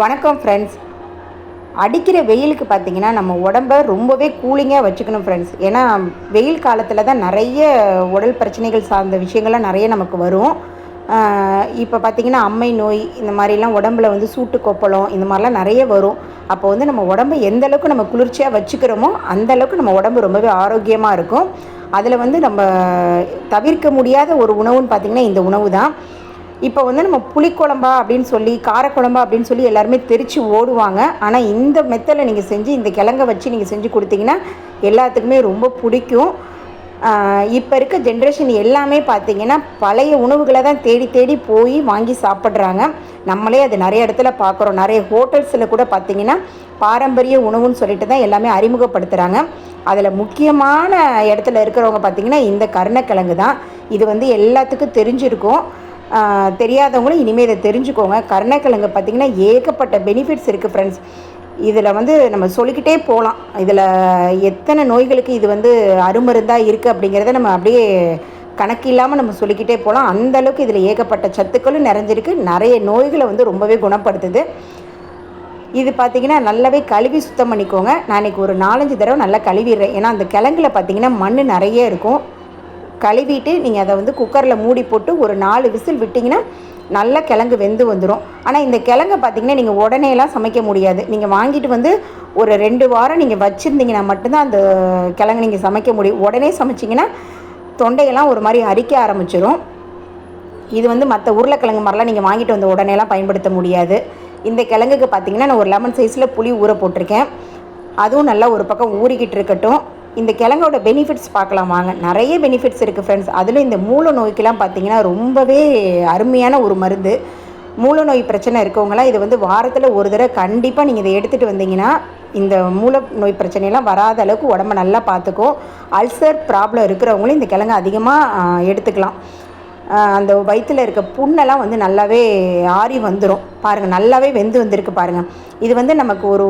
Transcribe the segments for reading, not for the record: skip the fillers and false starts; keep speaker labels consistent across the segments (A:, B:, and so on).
A: வணக்கம் ஃப்ரெண்ட்ஸ். அடிக்கிற வெயிலுக்கு பார்த்திங்கன்னா நம்ம உடம்பை ரொம்பவே கூலிங்காக வச்சுக்கணும் ஃப்ரெண்ட்ஸ். ஏன்னா வெயில் காலத்தில் தான் நிறைய உடல் பிரச்சனைகள் சார்ந்த விஷயங்கள்லாம் நிறைய நமக்கு வரும். இப்போ பார்த்திங்கன்னா அம்மை நோய் இந்த மாதிரிலாம் உடம்புல வந்து சூட்டு கொப்பளம் இந்த மாதிரிலாம் நிறைய வரும். அப்போ வந்து நம்ம உடம்பை எந்த அளவுக்கு நம்ம குளிர்ச்சியாக வச்சுக்கிறோமோ அந்த அளவுக்கு நம்ம உடம்பு ரொம்பவே ஆரோக்கியமாக இருக்கும். அதில் வந்து நம்ம தவிர்க்க முடியாத ஒரு உணவுன்னு பார்த்திங்கன்னா இந்த உணவு தான். இப்போ வந்து நம்ம புளிக்குழம்பா அப்படின்னு சொல்லி காரக்குழம்பா அப்படின்னு சொல்லி எல்லாருமே தெரித்து ஓடுவாங்க. ஆனால் இந்த மெத்தடில் நீங்கள் செஞ்சு இந்த கிழங்க வச்சு நீங்கள் செஞ்சு கொடுத்தீங்கன்னா எல்லாத்துக்குமே ரொம்ப பிடிக்கும். இப்போ இருக்க ஜென்ரேஷன் எல்லாமே பார்த்திங்கன்னா பழைய உணவுகளை தான் தேடி தேடி போய் வாங்கி சாப்பிட்றாங்க. நம்மளே அது நிறைய இடத்துல பார்க்குறோம். நிறைய ஹோட்டல்ஸில் கூட பார்த்திங்கன்னா பாரம்பரிய உணவுன்னு சொல்லிட்டு தான் எல்லாமே அறிமுகப்படுத்துகிறாங்க. அதில் முக்கியமான இடத்துல இருக்கிறவங்க பார்த்திங்கன்னா இந்த கருணக்கிழங்கு தான். இது வந்து எல்லாத்துக்கும் தெரிஞ்சிருக்கும். தெரியாதவங்களும் இனிமேல் இதை தெரிஞ்சுக்கோங்க. கருணக்கிழங்கு பார்த்திங்கன்னா ஏகப்பட்ட பெனிஃபிட்ஸ் இருக்குது ஃப்ரெண்ட்ஸ். இதில் வந்து நம்ம சொல்லிக்கிட்டே போகலாம். இதில் எத்தனை நோய்களுக்கு இது வந்து அருமருந்தாக இருக்குது அப்படிங்கிறத நம்ம அப்படியே கணக்கு இல்லாமல் நம்ம சொல்லிக்கிட்டே போகலாம். அந்தளவுக்கு இதில் ஏகப்பட்ட சத்துக்களும் நிறைஞ்சிருக்கு. நிறைய நோய்களை வந்து ரொம்பவே குணப்படுத்துது. இது பார்த்திங்கன்னா நல்லாவே கழுவி சுத்தம் பண்ணிக்கோங்க. நான் இன்றைக்கி ஒரு 4-5 தடவை நல்லா கழுவிடுறேன். ஏன்னா அந்த கிழங்குல பார்த்திங்கன்னா மண் நிறைய இருக்கும். கழுவிட்டு நீங்கள் அதை வந்து குக்கரில் மூடி போட்டு ஒரு 4 விசில் விட்டிங்கன்னா நல்லா கிழங்கு வெந்து வந்துடும். ஆனால் இந்த கிழங்கை பார்த்திங்கன்னா நீங்கள் உடனேலாம் சமைக்க முடியாது. நீங்கள் வாங்கிட்டு வந்து ஒரு 2 வாரம் நீங்கள் வச்சுருந்தீங்கன்னா மட்டும்தான் அந்த கிழங்கு நீங்கள் சமைக்க முடியும். உடனே சமைச்சிங்கன்னா தொண்டையெல்லாம் ஒரு மாதிரி அரிக்க ஆரம்பிச்சிடும். இது வந்து மற்ற உருளைக்கிழங்கு மாதிரிலாம் நீங்கள் வாங்கிட்டு வந்து உடனேலாம் பயன்படுத்த முடியாது. இந்த கிழங்குக்கு பார்த்திங்கன்னா நான் ஒரு லெமன் சைஸில் புளி ஊற போட்டிருக்கேன். அதுவும் நல்லா ஒரு பக்கம் ஊறிக்கிட்டு இருக்கட்டும். இந்த கிழங்கோட பெனிஃபிட்ஸ் பார்க்கலாம் வாங்க. நிறைய பெனிஃபிட்ஸ் இருக்குது ஃப்ரெண்ட்ஸ். அதில் இந்த மூல நோய்க்கெலாம் பார்த்திங்கன்னா ரொம்பவே அருமையான ஒரு மருந்து. மூல நோய் பிரச்சனை இருக்கவங்களாம் இது வந்து வாரத்தில் ஒரு தடவை கண்டிப்பாக நீங்கள் இதை எடுத்துகிட்டு வந்தீங்கன்னா இந்த மூல நோய் பிரச்சனையெல்லாம் வராத அளவுக்கு உடம்ப நல்லா பார்த்துக்கும். அல்சர் ப்ராப்ளம் இருக்கிறவங்களும் இந்த கிழங்கு அதிகமாக எடுத்துக்கலாம். அந்த வயிற்றில் இருக்க புண்ணெல்லாம் வந்து நல்லாவே ஆறி வந்துடும். பாருங்கள், நல்லாவே வெந்து வந்திருக்கு பாருங்கள். இது வந்து நமக்கு ஒரு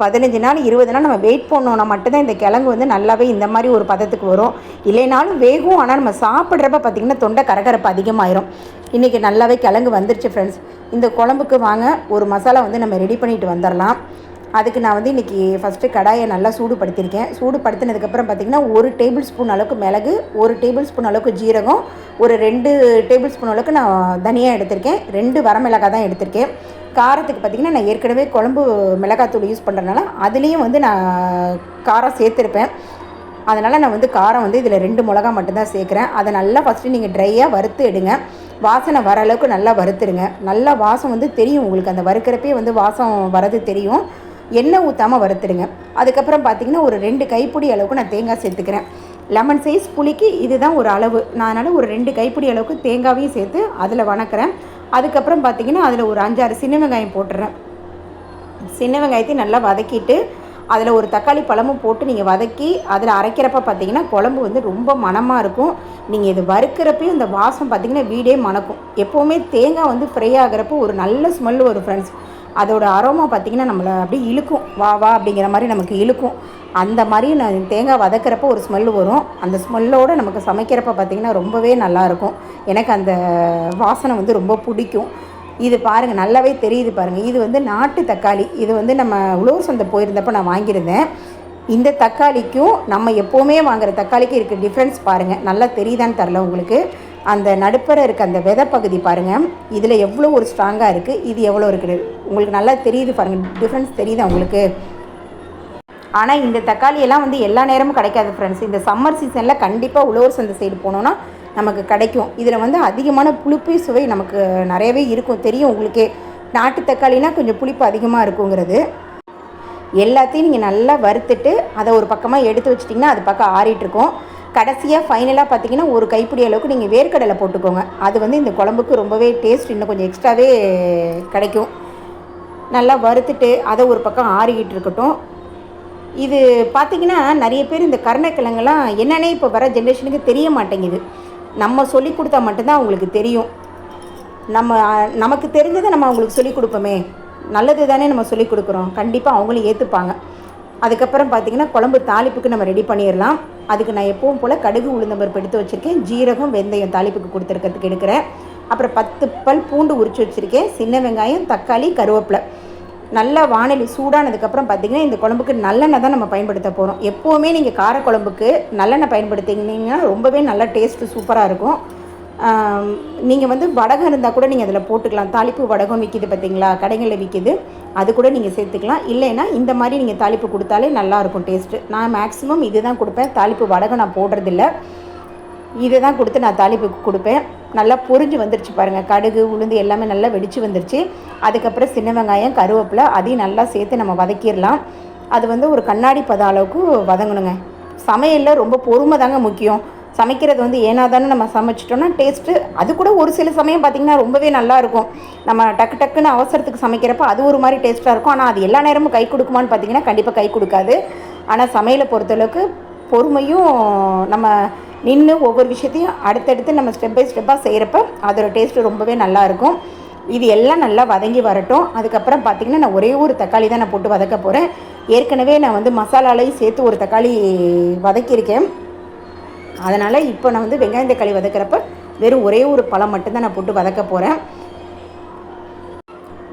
A: 15 நாள் 20 நாள் நம்ம வெயிட் பண்ணோன்னா மட்டும்தான் இந்த கிழங்கு வந்து நல்லாவே இந்த மாதிரி ஒரு பதத்துக்கு வரும். இல்லைனாலும் வேகும். ஆனால் நம்ம சாப்பிட்றப்ப பார்த்திங்கன்னா தொண்டை கரகரப்பு அதிகமாயிரும். இன்றைக்கி நல்லாவே கிழங்கு வந்துருச்சு ஃப்ரெண்ட்ஸ். இந்த குழம்புக்கு வாங்க ஒரு மசாலா வந்து நம்ம ரெடி பண்ணிட்டு வந்துடலாம். அதுக்கு நான் வந்து இன்றைக்கி ஃபஸ்ட்டு கடாயை நல்லா சூடுபடுத்தியிருக்கேன். சூடுபடுத்தினதுக்கப்புறம் பார்த்திங்கன்னா 1 டேபிள் ஸ்பூன் அளவுக்கு மிளகு, 1 டேபிள் ஸ்பூன் அளவுக்கு ஜீரகம், ஒரு 2 டேபிள் ஸ்பூன் அளவுக்கு நான் தனியாக எடுத்திருக்கேன். 2 வரமிளகாய் தான் எடுத்திருக்கேன். காரத்துக்கு பார்த்திங்கன்னா நான் ஏற்கனவே குழம்பு மிளகாத்தூள் யூஸ் பண்ணுறதுனால அதுலேயும் வந்து நான் காரம் சேர்த்துருப்பேன். அதனால் நான் வந்து காரம் வந்து இதில் 2 மிளகா மட்டும்தான் சேர்க்குறேன். அதை நல்லா ஃபஸ்ட்டு நீங்கள் ட்ரையாக வறுத்து எடுங்க. வாசனை வர அளவுக்கு நல்லா வறுத்துடுங்க. நல்லா வாசம் வந்து தெரியும் உங்களுக்கு. அந்த வறுக்கிறப்பே வந்து வாசம் வரது தெரியும். எண்ணெய் ஊற்றாமல் வறுத்துடுங்க. அதுக்கப்புறம் பார்த்திங்கன்னா ஒரு 2 கைப்பிடி அளவுக்கு நான் தேங்காய் சேர்த்துக்கிறேன். லெமன் சைஸ் புளிக்கு இதுதான் ஒரு அளவு. நான் அதனால் ஒரு 2 கைப்பிடி அளவுக்கு தேங்காவையும் சேர்த்து அதில் வணக்கிறேன். அதுக்கப்புறம் பார்த்திங்கன்னா அதில் ஒரு 5-6 சின்ன வெங்காயம் போட்டுடுறேன். சின்ன வெங்காயத்தையும் நல்லா வதக்கிட்டு அதில் ஒரு தக்காளி பழமும் போட்டு நீங்கள் வதக்கி அதில் அரைக்கிறப்ப பார்த்திங்கன்னா குழம்பு வந்து ரொம்ப மணமாக இருக்கும். நீங்கள் இது வறுக்கிறப்பையும் இந்த வாசம் பார்த்திங்கன்னா வீடே மணக்கும். எப்போவுமே தேங்காய் வந்து ஃப்ரை ஆகிறப்போ ஒரு நல்ல ஸ்மெல் வரும் ஃப்ரெண்ட்ஸ். அதோட அரோமா பார்த்திங்கன்னா நம்மளை அப்படியே இழுக்கும். வா வா அப்படிங்கிற மாதிரி நமக்கு இழுக்கும். அந்த மாதிரி நான் தேங்காய் வதக்கிறப்போ ஒரு ஸ்மெல் வரும். அந்த ஸ்மெல்லோடு நமக்கு சமைக்கிறப்ப பார்த்திங்கன்னா ரொம்பவே நல்லாயிருக்கும். எனக்கு அந்த வாசனை வந்து ரொம்ப பிடிக்கும். இது பாருங்கள், நல்லாவே தெரியுது பாருங்கள். இது வந்து நாட்டு தக்காளி. இது வந்து நம்ம உழவர் சந்தை போயிருந்தப்போ நான் வாங்கியிருந்தேன். இந்த தக்காளிக்கும் நம்ம எப்போவுமே வாங்குகிற தக்காளிக்கும் இருக்க டிஃப்ரென்ஸ் பாருங்கள். நல்லா தெரியுதான்னு தெரில உங்களுக்கு. அந்த நடுப்பற இருக்க அந்த விதை பகுதி பாருங்கள். இதில் எவ்வளோ ஒரு ஸ்ட்ராங்காக இருக்குது, இது எவ்வளோ இருக்குது உங்களுக்கு நல்லா தெரியுது பாருங்கள். டிஃப்ரென்ஸ் தெரியுதா உங்களுக்கு? ஆனால் இந்த தக்காளியெல்லாம் வந்து எல்லா நேரமும் கிடைக்காது ஃப்ரெண்ட்ஸ். இந்த சம்மர் சீசனில் கண்டிப்பாக உழவர் சந்தை சைடு போனோன்னா நமக்கு கிடைக்கும். இதில் வந்து அதிகமான புளிப்பு சுவை நமக்கு நிறையவே இருக்கும். தெரியும் உங்களுக்கே. நாட்டு தக்காளினா கொஞ்சம் புளிப்பு அதிகமாக இருக்குங்கிறது. எல்லாத்தையும் நீங்கள் நல்லா வறுத்துட்டு அதை ஒரு பக்கமாக எடுத்து வச்சிட்டிங்கன்னா அது பக்கம் ஆறிட்டுருக்கும். கடைசியாக ஃபைனலாக பார்த்திங்கன்னா ஒரு கைப்பிடி அளவுக்கு நீங்கள் வேர்க்கடலை போட்டுக்கோங்க. அது வந்து இந்த குழம்புக்கு ரொம்பவே டேஸ்ட் இன்னும் கொஞ்சம் எக்ஸ்ட்ராவே கிடைக்கும். நல்லா வறுத்துட்டு அதை ஒரு பக்கம் ஆறிக்கிட்டு இருக்கட்டும். இது பார்த்திங்கன்னா நிறைய பேர் இந்த கருணக்கிழங்கெல்லாம் என்னென்னே இப்போ வர ஜென்ரேஷனுக்கு தெரிய மாட்டேங்குது. நம்ம சொல்லி கொடுத்தா மட்டும்தான் அவங்களுக்கு தெரியும். நமக்கு தெரிஞ்சதை நம்ம அவங்களுக்கு சொல்லிக் கொடுப்போமே. நல்லது தானே நம்ம சொல்லிக் கொடுக்குறோம். கண்டிப்பாக அவங்களும் ஏற்றுப்பாங்க. அதுக்கப்புறம் பார்த்திங்கன்னா குழம்பு தாளிப்புக்கு நம்ம ரெடி பண்ணிடலாம். அதுக்கு நான் எப்பவும் போல் கடுகு உளுந்தம்பருப்பு எடுத்து வச்சுருக்கேன். ஜீரகம் வெந்தயம் தாளிப்புக்கு கொடுத்துருக்கிறதுக்கு எடுக்கிறேன். அப்புறம் 10 பல் பூண்டு உரித்து வச்சுருக்கேன். சின்ன வெங்காயம், தக்காளி, கருவேப்பிலை. நல்லா வாணலி சூடானதுக்கப்புறம் பார்த்திங்கன்னா இந்த குழம்புக்கு நல்லெண்ணெய் தான் நம்ம பயன்படுத்த போகிறோம். எப்போவுமே நீங்கள் காரக்குழம்புக்கு நல்லெண்ணெய் பயன்படுத்திங்கன்னா ரொம்பவே நல்லா டேஸ்ட்டு சூப்பராக இருக்கும். நீங்கள் வந்து வடகம் இருந்தால் கூட நீங்கள் அதில் போட்டுக்கலாம். தாளிப்பு வடகம் விற்கிது பார்த்திங்களா, கடைகளில் விற்கிது, அது கூட நீங்கள் சேர்த்துக்கலாம். இல்லைன்னா இந்த மாதிரி நீங்கள் தாளிப்பு கொடுத்தாலே நல்லாயிருக்கும் டேஸ்ட்டு. நான் மேக்ஸிமம் இது தான் கொடுப்பேன். தாளிப்பு வடகம் நான் போடுறதில்ல, இதை தான் கொடுத்து நான் தாளிப்புக்கு கொடுப்பேன். நல்லா பொரிஞ்சு வந்துருச்சு பாருங்கள், கடுகு உளுந்து எல்லாமே நல்லா வெடித்து வந்துருச்சு. அதுக்கப்புறம் சின்ன வெங்காயம் கருவேப்பிலை அதையும் நல்லா சேர்த்து நம்ம வதக்கிடலாம். அது வந்து ஒரு கண்ணாடி பத அளவுக்கு வதங்கணுங்க. சமையலில் ரொம்ப பொறுமை தாங்க முக்கியம். சமைக்கிறது வந்து ஏன்னா தானே நம்ம சமைச்சிட்டோன்னா டேஸ்ட்டு அது கூட ஒரு சில சமயம் பார்த்திங்கன்னா ரொம்பவே நல்லாயிருக்கும். நம்ம டக்கு டக்குன்னு அவசரத்துக்கு சமைக்கிறப்போ அது ஒரு மாதிரி டேஸ்ட்டாக இருக்கும். ஆனால் அது எல்லா நேரமும் கை கொடுக்குமான்னு பார்த்திங்கன்னா கண்டிப்பாக கை கொடுக்காது. ஆனால் சமையலை பொறுத்தளவுக்கு பொறுமையும் நம்ம நின்று ஒவ்வொரு விஷயத்தையும் அடுத்தடுத்து நம்ம ஸ்டெப் பை ஸ்டெப்பாக செய்கிறப்ப அதோட டேஸ்ட்டு ரொம்பவே நல்லாயிருக்கும். இது எல்லாம் நல்லா வதங்கி வரட்டும். அதுக்கப்புறம் பார்த்திங்கன்னா நான் ஒரே ஒரு தக்காளி தான் நான் போட்டு வதக்க போகிறேன். ஏற்கனவே நான் வந்து மசாலாலையும் சேர்த்து ஒரு தக்காளி வதக்கியிருக்கேன். அதனால் இப்போ நான் வந்து வெங்காயம் தக்காளி வதக்கிறப்ப வெறும் ஒரே ஒரு பழம் மட்டும்தான் நான் போட்டு வதக்க போகிறேன்.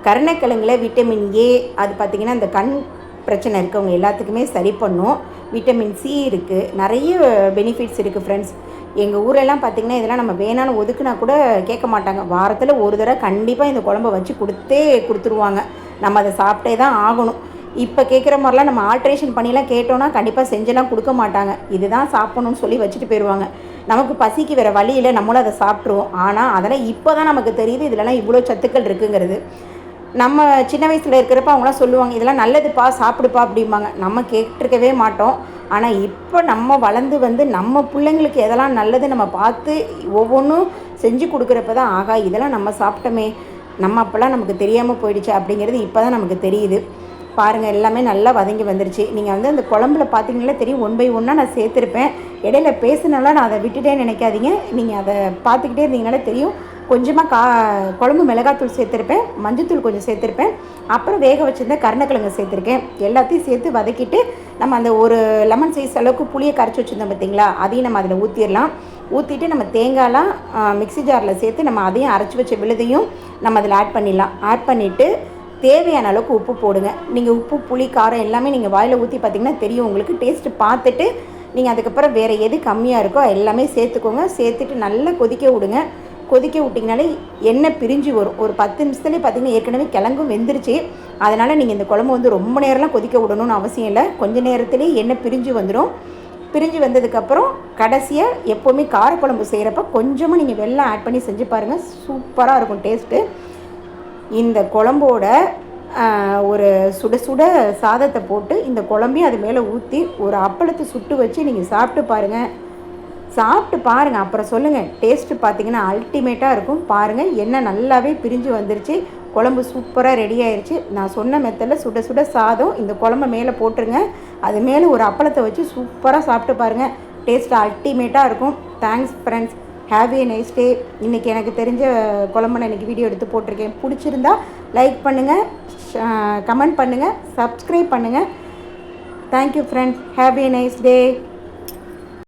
A: கருணைக்கிழங்கில் விட்டமின் ஏ அது பார்த்திங்கன்னா இந்த கண் பிரச்சனை இருக்கவங்க எல்லாத்துக்குமே சரி பண்ணும். விட்டமின் சி இருக்குது, நிறைய பெனிஃபிட்ஸ் இருக்குது ஃப்ரெண்ட்ஸ். எங்கள் ஊரெல்லாம் பார்த்திங்கன்னா இதெல்லாம் நம்ம வேணான்னு ஒதுக்குனா கூட கேட்க மாட்டாங்க. வாரத்தில் ஒரு தடவை கண்டிப்பாக இந்த குழம்பை வச்சு கொடுத்துருவாங்க. நம்ம அதை சாப்பிட்டே தான் ஆகணும். இப்போ கேட்குற மாதிரிலாம் நம்ம ஆல்ட்ரேஷன் பண்ணிலாம் கேட்டோன்னா கண்டிப்பாக செஞ்செல்லாம் கொடுக்க மாட்டாங்க. இதுதான் சாப்பிடணும்னு சொல்லி வச்சுட்டு போயிடுவாங்க. நமக்கு பசிக்கு வேறு வழியில் நம்மளும் அதை சாப்பிட்ருவோம். ஆனால் அதெல்லாம் இப்போ தான் நமக்கு தெரியுது இதிலலாம் இவ்வளோ சத்துக்கள் இருக்குங்கிறது. நம்ம சின்ன வயசில் இருக்கிறப்ப அவங்களாம் சொல்லுவாங்க இதெல்லாம் நல்லதுப்பா சாப்பிடுப்பா அப்படிம்பாங்க. நம்ம கேட்டிருக்கவே மாட்டோம். ஆனால் இப்போ நம்ம வளர்ந்து வந்து நம்ம பிள்ளைங்களுக்கு எதெல்லாம் நல்லது நம்ம பார்த்து ஒவ்வொன்றும் செஞ்சு கொடுக்குறப்ப தான் ஆகா இதெல்லாம் நம்ம சாப்பிட்டோமே, நம்ம அப்போல்லாம் நமக்கு தெரியாமல் போயிடுச்சு அப்படிங்கிறது இப்போ தான் நமக்கு தெரியுது. பாருங்கள் எல்லாமே நல்லா வதங்கி வந்துருச்சு. நீங்கள் வந்து அந்த குழம்புல பார்த்தீங்கன்னா தெரியும், 1 by 1 நான் சேர்த்துருப்பேன். இடையில பேசுனால நான் அதை விட்டுட்டேன்னு நினைக்காதீங்க. நீங்கள் அதை பார்த்துக்கிட்டே இருந்தீங்கனாலே தெரியும். கொஞ்சமாக குழம்பு மிளகாத்தூள் சேர்த்துருப்பேன், மஞ்சத்தூள் கொஞ்சம் சேர்த்துருப்பேன், அப்புறம் வேக வச்சுருந்த கருணக்கிழங்கு சேர்த்துருக்கேன். எல்லாத்தையும் சேர்த்து வதக்கிட்டு நம்ம அந்த ஒரு லெமன் சைஸ் அளவுக்கு புளியை கரைச்சி வச்சுருந்தோம் பார்த்திங்களா, அதையும் நம்ம அதில் ஊற்றிடலாம். ஊற்றிட்டு நம்ம தேங்காயெலாம் மிக்ஸி ஜாரில் சேர்த்து நம்ம அதையும் அரைச்சி வச்ச விழுதையும் நம்ம அதில் ஆட் பண்ணிடலாம். ஆட் பண்ணிவிட்டு தேவையான அளவுக்கு உப்பு போடுங்க. நீங்கள் உப்பு புளி காரம் எல்லாமே நீங்கள் வாயில் ஊற்றி பார்த்திங்கன்னா தெரியும் உங்களுக்கு. டேஸ்ட்டு பார்த்துட்டு நீங்கள் அதுக்கப்புறம் வேறு எது கம்மியாக இருக்கோ எல்லாமே சேர்த்துக்கோங்க. சேர்த்துட்டு நல்லா கொதிக்க விடுங்க. கொதிக்க விட்டிங்கனாலே எண்ணெய் பிரிஞ்சு வரும். ஒரு 10 நிமிஷத்துலேயே பார்த்திங்கன்னா ஏற்கனவே கிழங்கும் வெந்துருச்சு. அதனால் நீங்கள் இந்த குழம்பு வந்து ரொம்ப நேரம்லாம் கொதிக்க விடணும்னு அவசியம் இல்லை. கொஞ்சம் நேரத்துலேயே எண்ணெய் பிரிஞ்சு வந்துடும். பிரிஞ்சு வந்ததுக்கப்புறம் கடைசியாக எப்போவுமே காரக்குழம்பு செய்கிறப்ப கொஞ்சமாக நீங்கள் வெல்லம் ஆட் பண்ணி செஞ்சு பாருங்கள், சூப்பராக இருக்கும் டேஸ்ட்டு. இந்த குழம்போட ஒரு சுட சுட சாதத்தை போட்டு இந்த குழம்பையும் அது மேலே ஊற்றி ஒரு அப்பளத்தை சுட்டு வச்சு நீங்கள் சாப்பிட்டு பாருங்கள். அப்புறம் சொல்லுங்கள், டேஸ்ட்டு பார்த்திங்கன்னா அல்டிமேட்டாக இருக்கும். பாருங்கள் எண்ணெய் நல்லாவே பிரிஞ்சு வந்துருச்சு, குழம்பு சூப்பராக ரெடி ஆயிடுச்சு. நான் சொன்ன மெத்தடில் சுட சுட சாதம் இந்த குழம்பு மேலே போட்டுருங்க. அது மேலே ஒரு அப்பளத்தை வச்சு சூப்பராக சாப்பிட்டு பாருங்கள், டேஸ்ட்டு அல்டிமேட்டாக இருக்கும். Thanks friends, have a nice day. இன்றைக்கி எனக்கு தெரிஞ்ச குழம்பு நான் இன்றைக்கி வீடியோ எடுத்து போட்டிருக்கேன். பிடிச்சிருந்தா லைக் பண்ணுங்கள், கமெண்ட் பண்ணுங்கள், சப்ஸ்கிரைப் பண்ணுங்கள். Thank you friends, have a nice day.